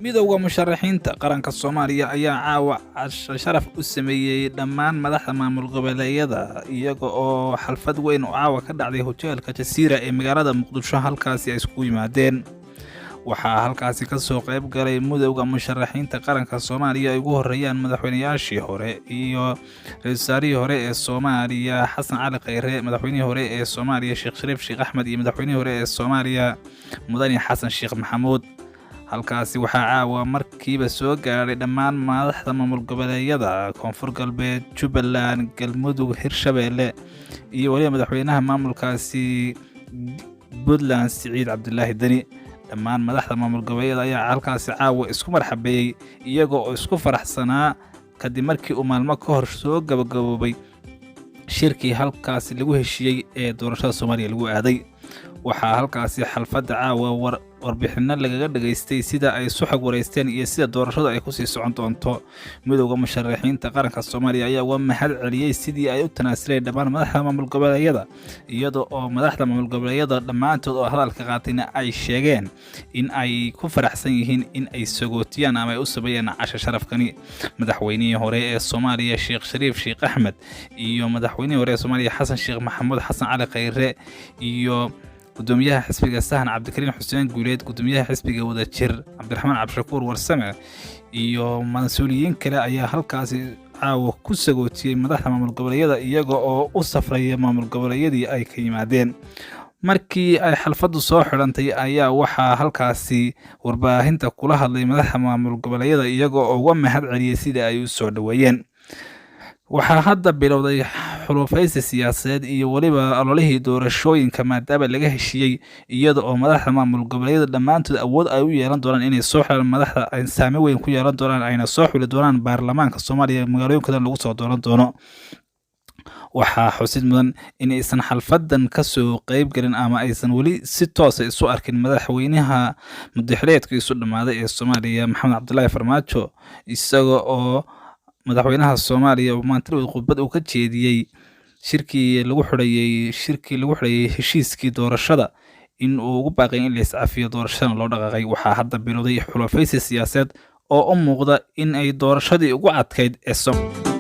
midowga musharaxiinta qaranka Soomaaliya ayaa caawa sharaf u sameeyay dhammaan madaxda maamul goboleedyada iyaga oo xalfad weyn oo caawa ka dhacday hoteelka Jasiira ee magaalada Muqdisho halkaasi ay isku yimaadeen. waxaa halkaasi ka soo qayb galay midowga musharaxiinta qaranka Soomaaliya ay ugu horeeyaan madaxweynayaashii hore iyo ra'iisul wasaarihii hore ee Soomaaliya Xasan Cali Khayre, madaxweynihii hore ee Soomaaliya Sheekh Shariif Sheekh Axmed iyo madaxweynihii hore ee Soomaaliya Mudane Xasan Sheekh Maxamuud. halkaasi waxaa caawa markiiba soo gaaray dhammaan madaxda maamul goboleedyada Koonfur Galbeed, Jubbaland, Galmudug, Hirshabelle iyo waliba madaxweynaha maamulkaasi Puntland Siciid Cabdullaahi Dani. dhammaan madaxda maamul goboleedyada ayaa halkaasi caawa isku marxabeeyay iyaga oo isku faraxsanaa kadib markii uu maalmo ka hor soo gabagaboobay shirkii halkaasi lagu heshiiyey ee doorashada Soomaaliya lagu aaday. waxaa halkaasi xalfadda caawa warbixino lagaga dhageystay sida ay isu xog wareysteen iyo sida doorashadu ay ku sii socon doonto. midowga musharaxiinta qaranka Soomaaliya ayaa uga mahad celiyay sidii ay u tanaasuleen dhammaan madaxda maamul goboleedyada iyada oo madaxda maamul goboleedyada dhammaantood oo hadalka qaatayna ay sheegeen in ay ku faraxsan yihiin in ay sagootiyaan ama ay u sameeyaan casho sharafkani. madaxweynihii hore ee Soomaaliya Sheekh Shariif Sheekh Axmed iyo madaxweynihii hore ee Soomaaliya Xasan Sheekh Maxamuud Xasan Cali Khayre iyo gudoomiyaha xisbiga Sahan Cabdikariin Xuseen Guuleed, gudoomiyaha xisbiga Wadajir Cabdiraxmaan Cabdishakuur Warsame iyo mas'uuliyiin kale ayaa halkaasi caawa ku sagootiyay madaxda maamul goboleedyada iyaga oo u safraya maamul goboleedyadii ay ka yimaadeen. markii ay xalfaddu soo xidhantay ayaa waxaa halkaasi warbaahinta kula hadlay madaxda maamul goboleedyada iyaga oo uga mahad celiyay sida ay u soo dhaweeyeen. waxaa hadda bilowday xulufaysi siyaasadeed iyo waliba ololihii doorashooyinka maadaama laga heshiiyey iyada oo madaxda maamul goboleedyada dhammaantood awood ay u yeelan doonaan inay soo xulaan madaxda ay saameyn weyn ku yeelan doonaan ayna soo xuli doonaan baarlamaanka Soomaaliya magaalooyinkooda lagu soo dooran doono. waxaa xusid mudan in aysan xalfadan ka soo qayb galin ama aysan weli si toos ah isu arkin madaxweynaha madaxweynaha dhammaaday ee Soomaaliya Maxamed Cabdullaahi Farmaajo isaga oo madaxweynaha Soomaaliya maanta khudbad uu ka jeediyay shirkii lagu xidhayay heshiiskii doorashada in uu ugu baaqay in la iscafiyo doorashada loo dhaqaaqay. waxaa hadda bilowday xulufaysi siyaasadeed oo u muuqda in ay doorashadii ugu adkayd ee